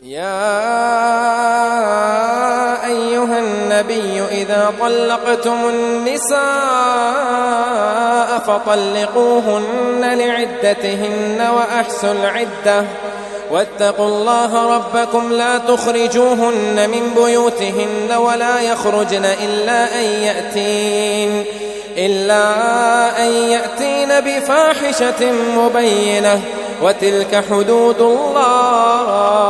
يا أيها النبي إذا طلقتم النساء فطلقوهن لعدتهن وأحصوا العدة واتقوا الله ربكم لا تخرجوهن من بيوتهن ولا يخرجن إلا أن يأتين بفاحشة مبينة وتلك حدود الله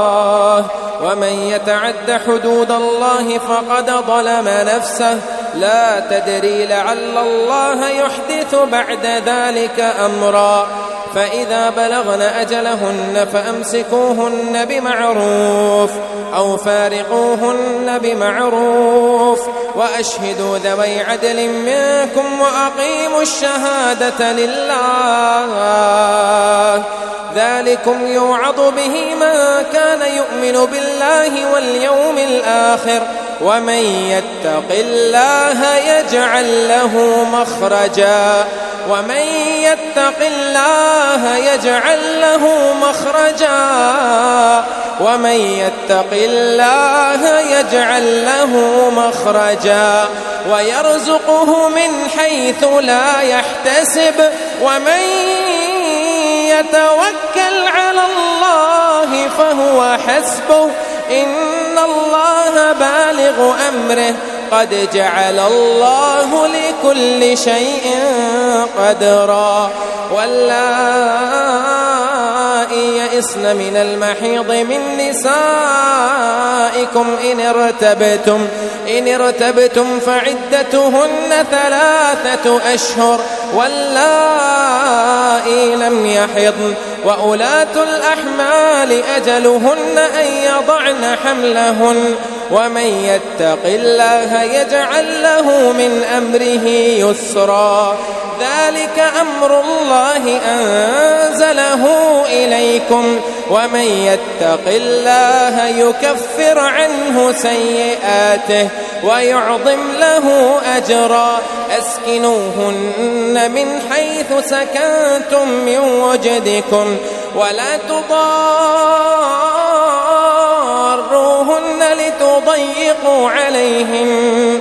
ومن يتعد حدود الله فقد ظلم نفسه لا تدري لعل الله يحدث بعد ذلك أمرا فإذا بلغن أجلهن فأمسكوهن بمعروف أو فارقوهن بمعروف وأشهدوا ذوي عدل منكم وأقيموا الشهادة لله ذلكم يوعظ به من كان يؤمن بالله واليوم الآخر ومن يتق الله يجعل له مخرجا ويرزقه من حيث لا يحتسب ومن يتوكل على الله فهو حسبه إن الله بالغ أمره قد جعل الله لكل شيء قدرا واللائي يئسن من المحيض من نسائكم إن ارتبتم فعدتهن 3 أشهر واللائي لم يحضن وأولاة الأحمال أجلهن أن يضعن حملهن ومن يتق الله يجعل له من أمره يسرا ذلك أمر الله أنزله إليكم ومن يتق الله يكفر عنه سيئاته ويعظم له أجرا أسكنوهن من حيث سكنتم من وجدكم ولا تضاروهن لتضيقوا عليهن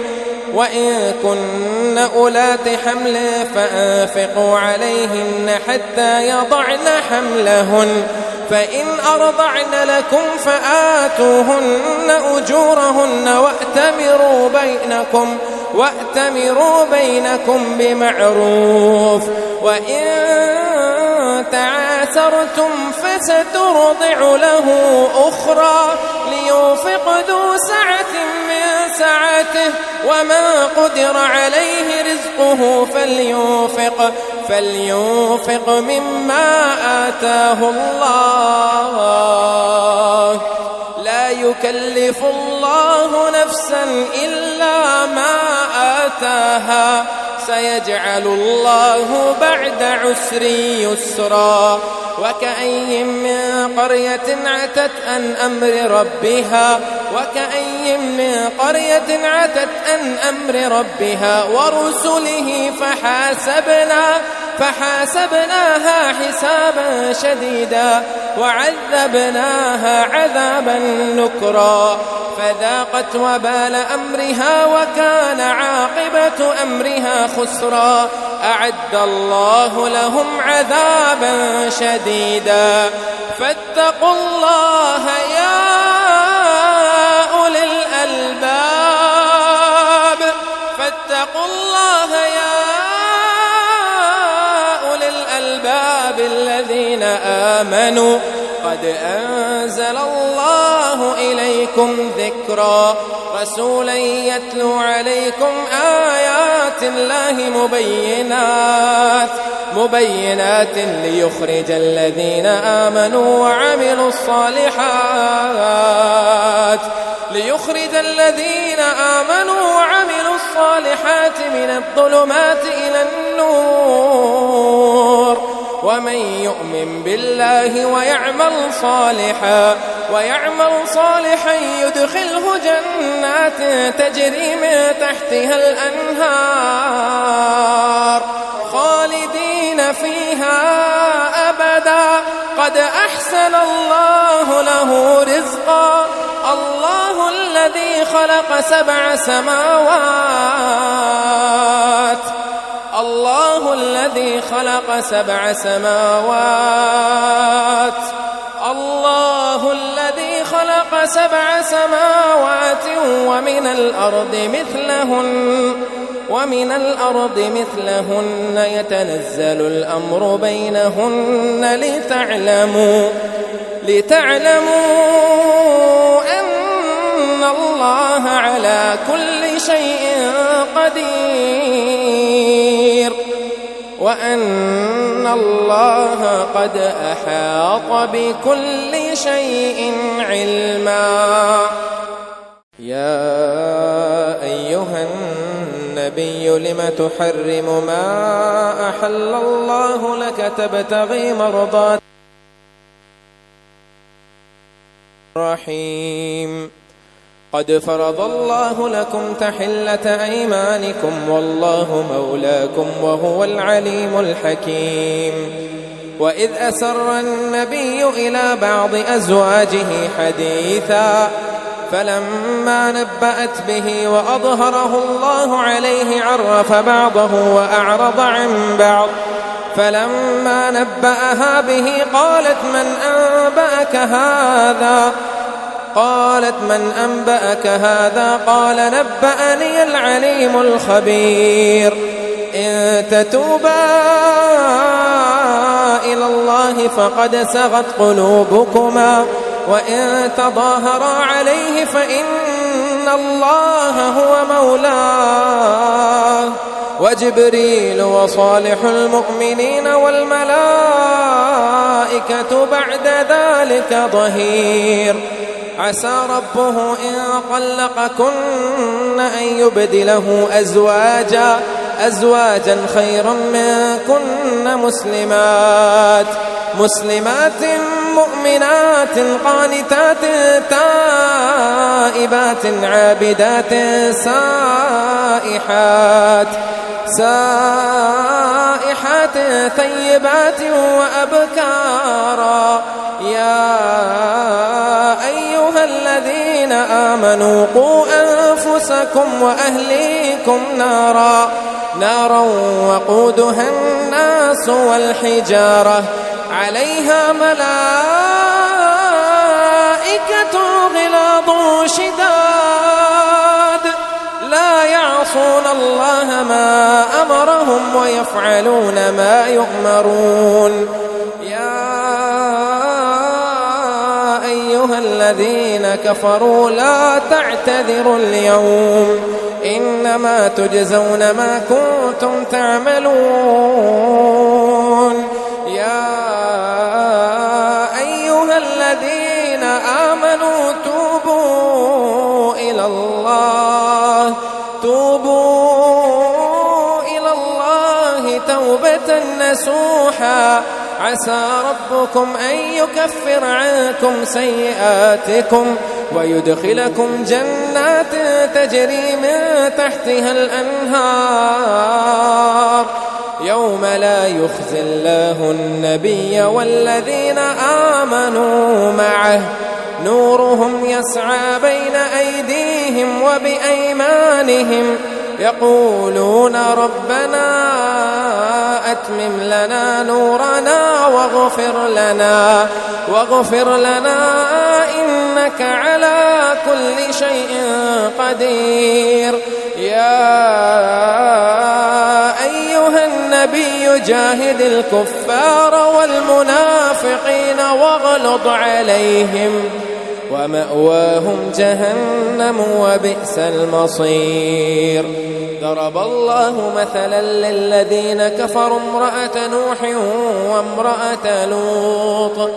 وإن كن أولات حمل فأنفقوا عليهن حتى يضعن حملهن فإن أرضعن لكم فآتوهن أجورهن وأتمروا بينكم بمعروف وإن تعاسرتم فسترضع له أخرى لينفق ذو سعة من سعته ومن قدر عليه رزقه فلينفق مما آتاه الله لا يكلف الله نفسا إلا ما آتاها سيجعل الله بعد عسر يسرا وكأي من قرية عتت عن أمر ربها ورسله فحاسبناها حسابا شديدا وعذبناها عذابا نكرا فذاقت وبال أمرها وكان عاقبة أمرها خسرا أعد الله لهم عذابا شديدا فاتقوا الله يا أولي الألباب الذين آمنوا قد أنزل الله إليكم ذكرا رسولا يتلو عليكم آيات الله مبينات ليخرج الذين آمنوا وعملوا الصالحات من الظلمات إلى النور ومن يؤمن بالله ويعمل صالحا يدخله جنات تجري من تحتها الأنهار خالدين فيها أبدا قد أحسن الله له رزقا خلق سبع سماوات الله الذي خلق سبع سماوات الله الذي خلق سبع سماوات ومن الأرض مثلهن يتنزل الأمر بينهن لتعلموا أن الله على كل شيء قدير وأن الله قد أحاط بكل شيء علما. يا أيها النبي لم تحرم ما أحل الله لك تبتغي مرضات الرحيم قد فرض الله لكم تحلة أيمانكم والله مولاكم وهو العليم الحكيم. وإذ أسر النبي إلى بعض أزواجه حديثا فلما نبأت به وأظهره الله عليه عرف بعضه وأعرض عن بعض فلما نبأها به قالت من أنبأك هذا قال نبأني العليم الخبير. إن تتوبا إلى الله فقد سغت قلوبكما وإن تظاهرا عليه فإن الله هو مولاه وجبريل وصالح المؤمنين والملائكة بعد ذلك ظهير. عسى ربه إن طلقكن أن يبدله أزواجا خيرا منكن مسلمات مؤمنات قانتات تائبات عابدات سائحات ثيبات وأبكارا. يا أيها الذين آمنوا قوا أنفسكم وأهليكم نارا وقودها الناس والحجارة عليها ملائكة غلاظ شداد لا يعصون الله ما أمرهم ويفعلون ما يؤمرون. يا أيها الذين كفروا لا تعتذروا اليوم إنما تجزون ما كنتم تعملون. يا أيها الذين آمنوا توبوا إلى الله توبة نصوحا عسى ربكم أن يكفر عنكم سيئاتكم ويدخلكم جنات تجري من تحتها الأنهار يوم لا يخزي الله النبي والذين آمنوا معه نورهم يسعى بين أيديهم وبأيمانهم يقولون ربنا أتمم لنا نورنا واغفر لنا إنك على كل شيء قدير. يا أيها النبي جاهد الكفار والمنافقين واغلظ عليهم ومأواهم جهنم وبئس المصير. ضرب الله مثلا للذين كفروا امرأة نوح وامرأة لوط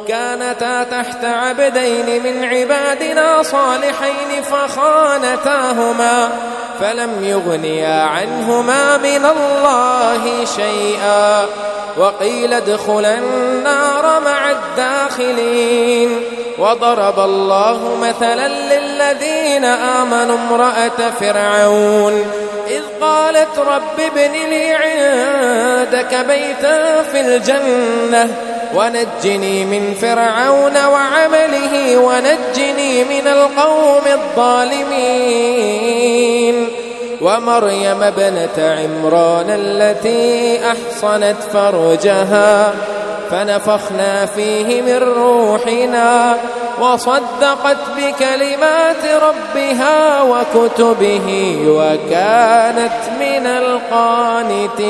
كانتا تحت عبدين من عبادنا صالحين فخانتاهما فلم يغنيا عنهما من الله شيئا وقيل ادخلا النار مع الداخلين. وضرب الله مثلا للذين آمنوا امرأة فرعون إذ قالت رب ابن لي عندك بيتا في الجنة ونجني من فرعون وعمله ونجني من القوم الظالمين. ومريم ابنة عمران التي أحصنت فرجها فنفخنا فيه من روحنا وصدقت بكلمات ربها وكتبه وكانت من القانتين.